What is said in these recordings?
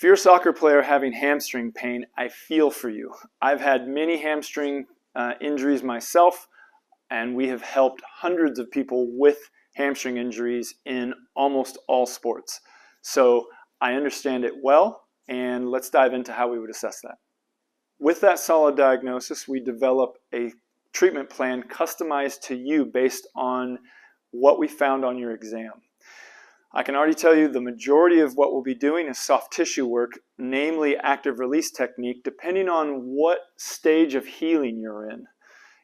If you're a soccer player having hamstring pain, I feel for you. I've had many hamstring injuries myself, and we have helped hundreds of people with hamstring injuries in almost all sports. So I understand it well, and let's dive into how we would assess that. With that solid diagnosis, we develop a treatment plan customized to you based on what we found on your exam. I can already tell you the majority of what we'll be doing is soft tissue work, namely active release technique, depending on what stage of healing you're in.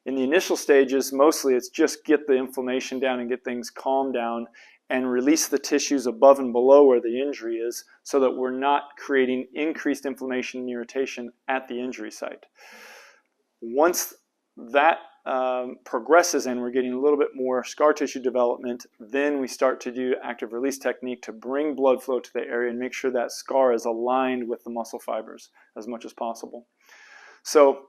In the initial stages, mostly it's just get the inflammation down and get things calmed down and release the tissues above and below where the injury is so that we're not creating increased inflammation and irritation at the injury site. Once that progresses and we're getting a little bit more scar tissue development, then we start to do active release technique to bring blood flow to the area and make sure that scar is aligned with the muscle fibers as much as possible. So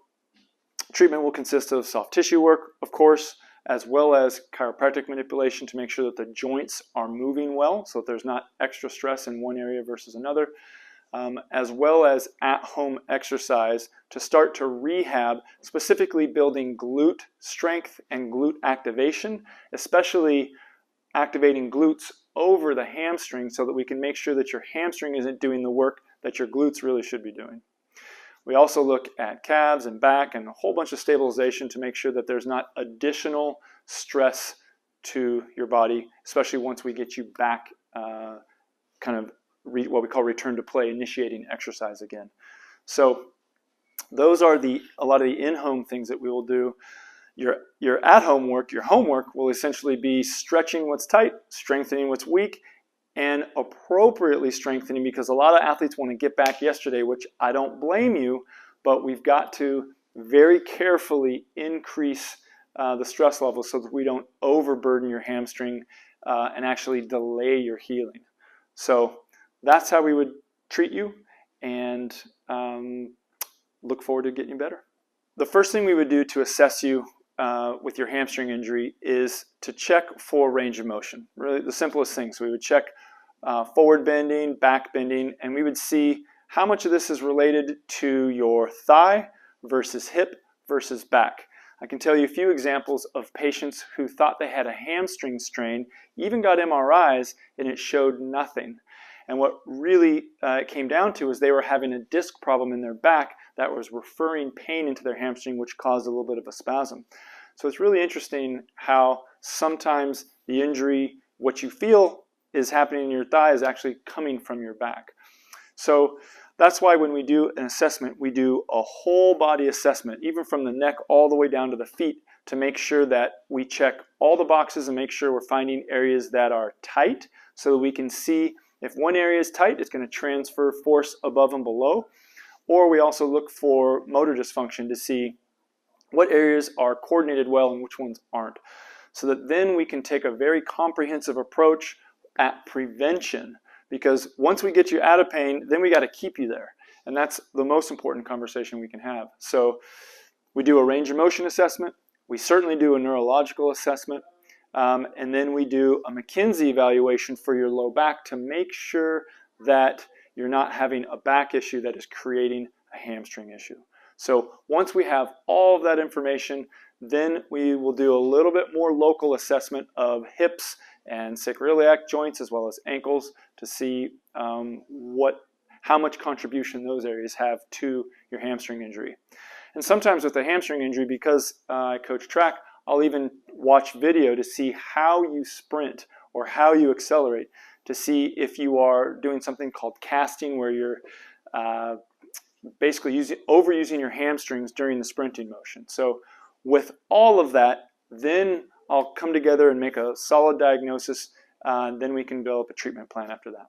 treatment will consist of soft tissue work, of course, as well as chiropractic manipulation to make sure that the joints are moving well so that there's not extra stress in one area versus another. As well as at-home exercise to start to rehab, specifically building glute strength and glute activation, especially activating glutes over the hamstring so that we can make sure that your hamstring isn't doing the work that your glutes really should be doing. We also look at calves and back and a whole bunch of stabilization to make sure that there's not additional stress to your body, especially once we get you back what we call return to play, initiating exercise again. So those are a lot of the in-home things that we will do. Your at-home work, your homework will essentially be stretching what's tight, strengthening what's weak, and appropriately strengthening, because a lot of athletes want to get back yesterday, which I don't blame you, but we've got to very carefully increase the stress level so that we don't overburden your hamstring and actually delay your healing. So that's how we would treat you, and look forward to getting you better. The first thing we would do to assess you with your hamstring injury is to check for range of motion. Really the simplest thing. So we would check forward bending, back bending, and we would see how much of this is related to your thigh versus hip versus back. I can tell you a few examples of patients who thought they had a hamstring strain, even got MRIs, and it showed nothing. And what really it came down to is they were having a disc problem in their back that was referring pain into their hamstring, which caused a little bit of a spasm. So it's really interesting how sometimes the injury, what you feel is happening in your thigh, is actually coming from your back. So that's why when we do an assessment, we do a whole body assessment, even from the neck all the way down to the feet, to make sure that we check all the boxes and make sure we're finding areas that are tight so that we can see if one area is tight, it's going to transfer force above and below. Or we also look for motor dysfunction to see what areas are coordinated well and which ones aren't. So that then we can take a very comprehensive approach at prevention. Because once we get you out of pain, then we got to keep you there. And that's the most important conversation we can have. So we do a range of motion assessment. We certainly do a neurological assessment. And then we do a McKinsey evaluation for your low back to make sure that you're not having a back issue that is creating a hamstring issue. So once we have all of that information, then we will do a little bit more local assessment of hips and sacroiliac joints as well as ankles to see how much contribution those areas have to your hamstring injury. And sometimes with a hamstring injury, because I coach track, I'll even watch video to see how you sprint or how you accelerate, to see if you are doing something called casting, where you're basically overusing your hamstrings during the sprinting motion. So with all of that, then I'll come together and make a solid diagnosis, and then we can develop a treatment plan after that.